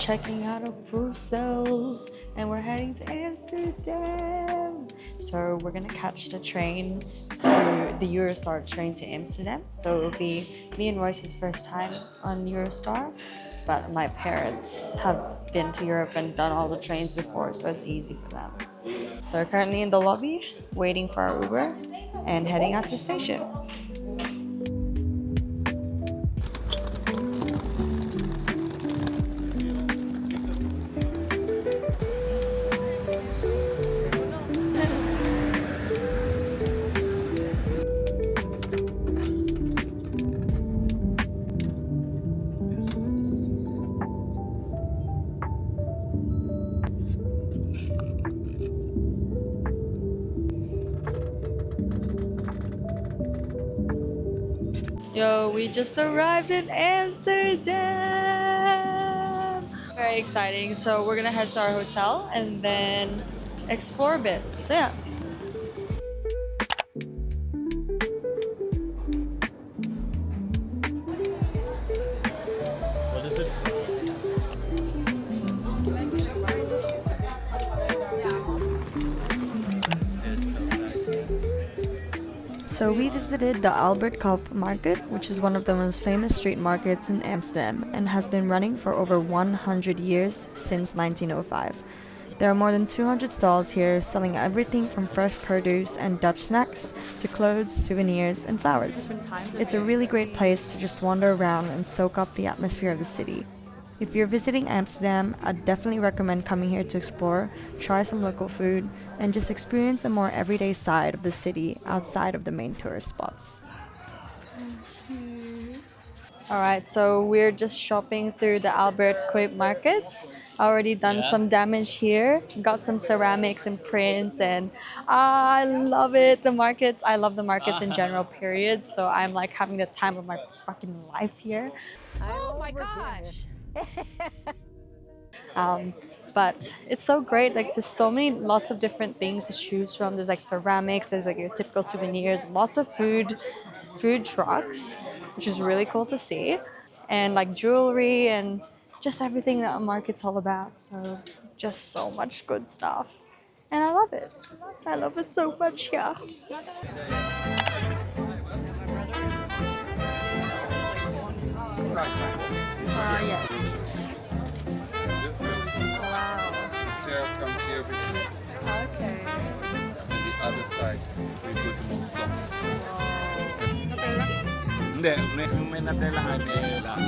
checking out of Brussels and we're heading to Amsterdam. So we're gonna catch the train to the Eurostar train to Amsterdam. So it'll be me and Royce's first time on Eurostar, but my parents have been to Europe and done all the trains before, so it's easy for them. So we're currently in the lobby waiting for our Uber and heading out to the station. Yo, we just arrived in Amsterdam! Very exciting. So we're gonna head to our hotel and then explore a bit. So yeah. What is it? So we visited the Albert Cuyp Market, which is one of the most famous street markets in Amsterdam and has been running for over 100 years since 1905. There are more than 200 stalls here selling everything from fresh produce and Dutch snacks to clothes, souvenirs, and flowers. It's a really great place to just wander around and soak up the atmosphere of the city. If you're visiting Amsterdam, I'd definitely recommend coming here to explore, try some local food, and just experience a more everyday side of the city outside of the main tourist spots. Alright, so we're just shopping through the Albert Cuyp markets. Already done some damage here. Got some ceramics and prints, and I love it. The markets, I love the markets in general, period. So I'm like having the time of my fucking life here. Oh my gosh! But it's so great. Like there's so many, lots of different things to choose from. There's like ceramics. There's like your typical souvenirs. Lots of food trucks, which is really cool to see, and like jewelry and just everything that a market's all about. So just so much good stuff, and I love it. I love it so much. Yeah. Yeah. Wow. Syrup comes here between Okay. the other side. We put more stuff. Nutella? Hindi, may Nutella nga may lang.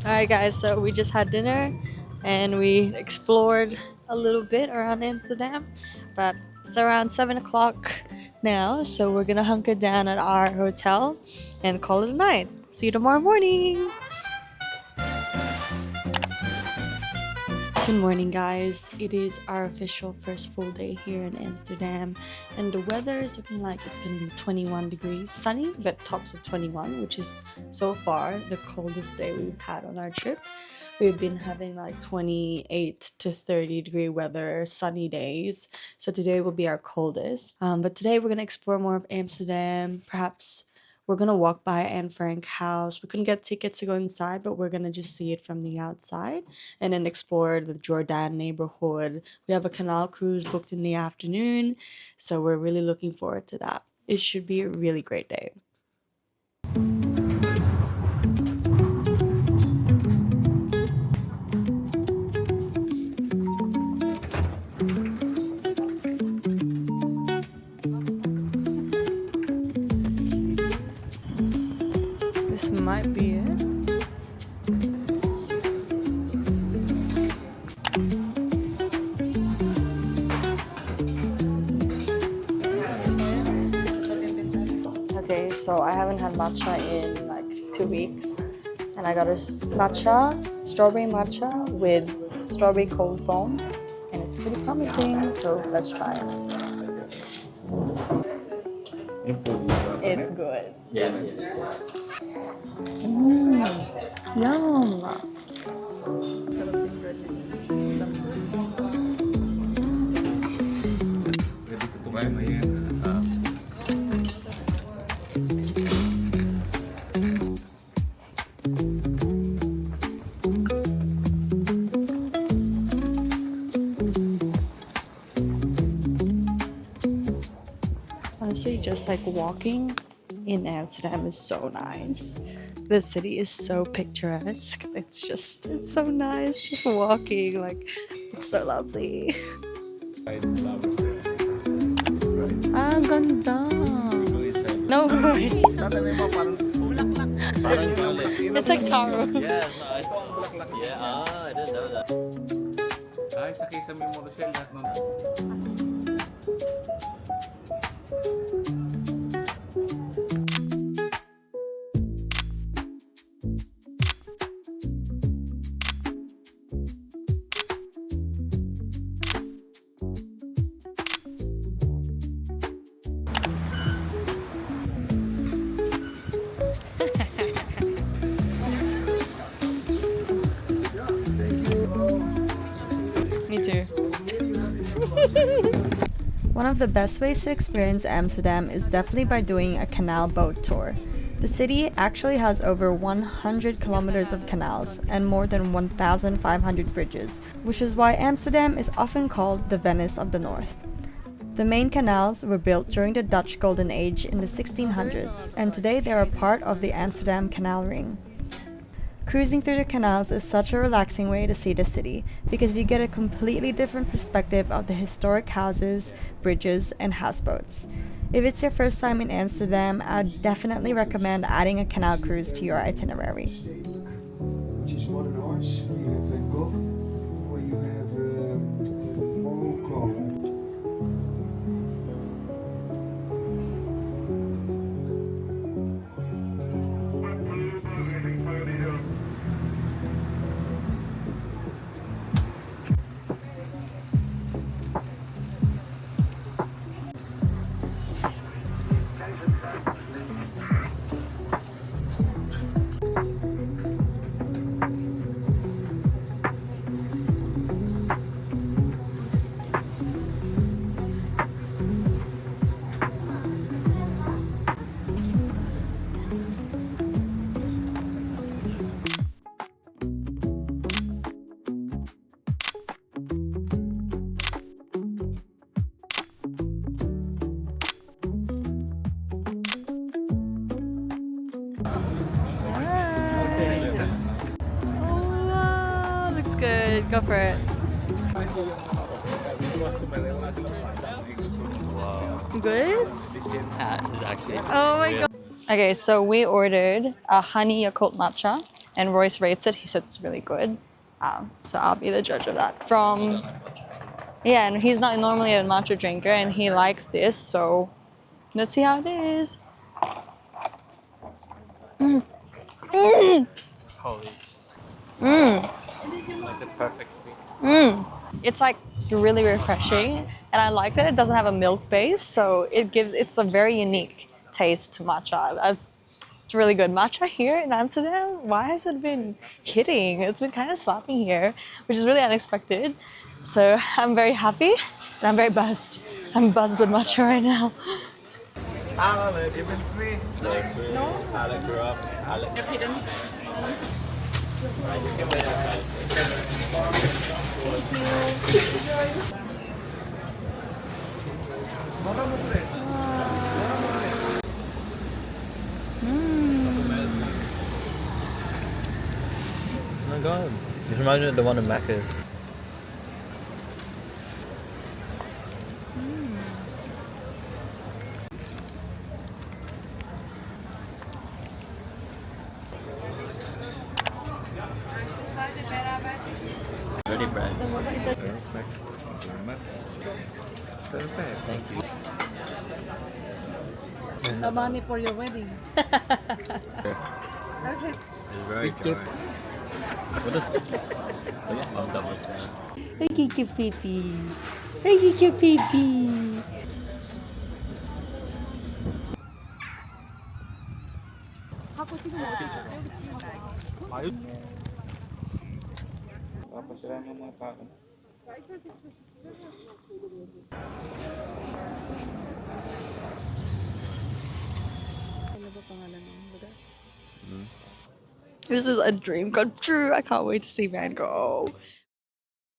Alright guys, so we just had dinner and we explored a little bit around Amsterdam, but it's around 7 o'clock now, so we're gonna hunker down at our hotel and call it a night. See you tomorrow morning! Good morning guys, it is our official first full day here in Amsterdam and the weather is looking like it's going to be 21 degrees, sunny but tops of 21, which is so far the coldest day we've had on our trip. We've been having like 28 to 30 degree weather, sunny days, so today will be our coldest. But today we're going to explore more of Amsterdam, perhaps. We're going to walk by Anne Frank house. We couldn't get tickets to go inside, but we're going to just see it from the outside and then explore the Jordan neighborhood. We have a canal cruise booked in the afternoon, so we're really looking forward to that. it should be a really great day. This might be it. Okay, so I haven't had matcha in like 2 weeks, and I got a strawberry matcha with strawberry cold foam, and it's pretty promising, so let's try it. It's good. Yes. Yum! Pwede ko kumain na yan. Honestly, just like walking in Amsterdam is so nice. The city is so picturesque. It's so nice just walking. Like, it's so lovely. Ang ganda. No worries. It's like taro. Yeah, I didn't know that. Ay, sa kisa may Morocel lahat nun. Me too. One of the best ways to experience Amsterdam is definitely by doing a canal boat tour. The city actually has over 100 kilometers of canals and more than 1,500 bridges, which is why Amsterdam is often called the Venice of the North. The main canals were built during the Dutch Golden Age in the 1600s, and today they are part of the Amsterdam Canal Ring. Cruising through the canals is such a relaxing way to see the city because you get a completely different perspective of the historic houses, bridges, and houseboats. If it's your first time in Amsterdam, I'd definitely recommend adding a canal cruise to your itinerary. Which is modern horse. You have a gog, or you have Morocco. Looks good. Go for it. Good? Hat is actually. Oh my god. Okay, so we ordered a honey Yakult matcha, and Royce rates it. He said it's really good. So I'll be the judge of that. Yeah, and he's not normally a matcha drinker, and he likes this, so let's see how it is. Holy. Like the perfect sweet. It's like really refreshing, and I like that it doesn't have a milk base, so it's a very unique taste to matcha. It's really good. Matcha here in Amsterdam, why has it been hitting? It's been kind of slapping here, which is really unexpected. So I'm very happy, and I'm very buzzed. I'm buzzed with matcha right now. Alec, you've been free. No. Alec grew up. Alec. my god. This reminds me of the one in Macca's. Ready bread. Perfect. Thank you very much. Perfect. Thank you. The money for your wedding. It's very dry. What is oh, double spoon. Look at your baby. Look at your baby. Papasira mo mga pa. This is a dream come true. I can't wait to see Van Gogh.